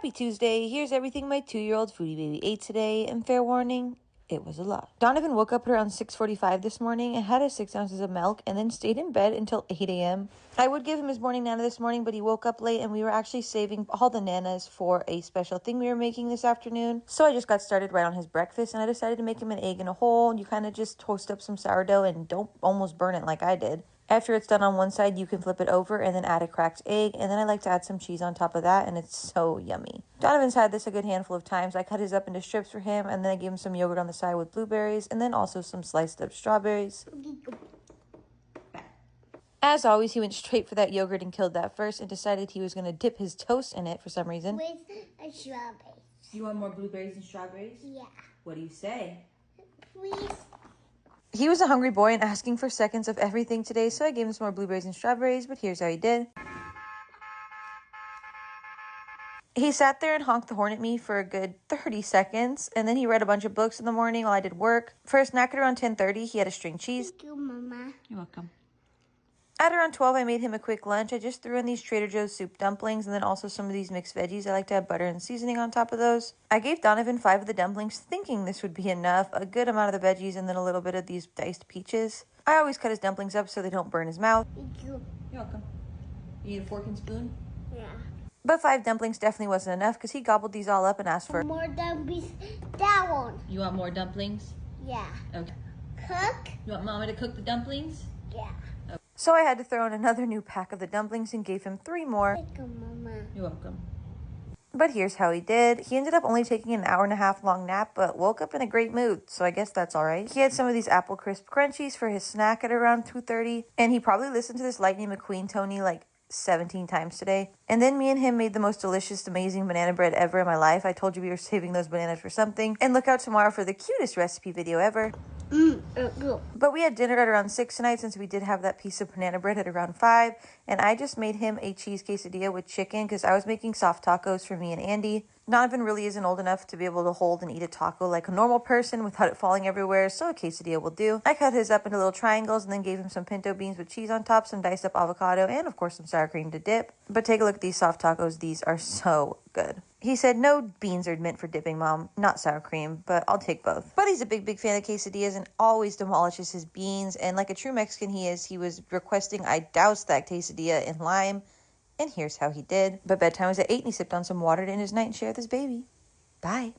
Happy Tuesday. Here's everything my 2-year-old foodie baby ate today, and fair warning, it was a lot. Donovan woke up at around 6:45 this morning and had his 6 ounces of milk and then stayed in bed until 8 a.m. I would give him his morning nana this morning, but he woke up late and we were actually saving all the nanas for a special thing we were making this afternoon. So I just got started right on his breakfast and I decided to make him an egg in a hole. You kind of just toast up some sourdough and don't almost burn it like I did. After it's done on one side, you can flip it over and then add a cracked egg. And then I like to add some cheese on top of that, and it's so yummy. Donovan's had this a good handful of times. I cut his up into strips for him, and then I gave him some yogurt on the side with blueberries, and then also some sliced up strawberries. As always, he went straight for that yogurt and killed that first and decided he was going to dip his toast in it for some reason. With a strawberry. You want more blueberries and strawberries? Yeah. What do you say? Please. He was a hungry boy and asking for seconds of everything today, so I gave him some more blueberries and strawberries, but here's how he did. He sat there and honked the horn at me for a good 30 seconds, and then he read a bunch of books in the morning while I did work. For a snack at around 10:30, he had a string cheese. Thank you, Mama. You're welcome. At around 12, I made him a quick lunch. I just threw in these Trader Joe's soup dumplings and then also some of these mixed veggies. I like to have butter and seasoning on top of those. I gave Donovan 5 of the dumplings, thinking this would be enough, a good amount of the veggies and then a little bit of these diced peaches. I always cut his dumplings up so they don't burn his mouth. Thank you. You're welcome. You need a fork and spoon? Yeah. But 5 dumplings definitely wasn't enough because he gobbled these all up and asked for More dumplings. That one. You want more dumplings? Yeah. Okay. Cook? You want Mama to cook the dumplings? Yeah. So I had to throw in another new pack of the dumplings and gave him 3 more. Thank you, Mama. You're welcome. But here's how he did. He ended up only taking an 1.5 hour long nap, but woke up in a great mood, so I guess that's all right. He had some of these apple crisp crunchies for his snack at around 2:30, and he probably listened to this Lightning McQueen Tony like 17 times today. And then me and him made the most delicious, amazing banana bread ever in my life. I told you we were saving those bananas for something. And look out tomorrow for the cutest recipe video ever. But we had dinner at around 6 tonight since we did have that piece of banana bread at around 5. And I just made him a cheese quesadilla with chicken because I was making soft tacos for me and Andy. Donovan really isn't old enough to be able to hold and eat a taco like a normal person without it falling everywhere, so a quesadilla will do. I cut his up into little triangles and then gave him some pinto beans with cheese on top, some diced up avocado, and of course some sour cream to dip. But take a look at these soft tacos. These are so good. He said, no beans are meant for dipping, Mom, not sour cream, but I'll take both. But he's a big fan of quesadillas and always demolishes his beans. And like a true Mexican he is, he was requesting I douse that quesadilla in lime. And here's how he did. But bedtime was at 8 and he sipped on some water to end his night and share with his baby. Bye.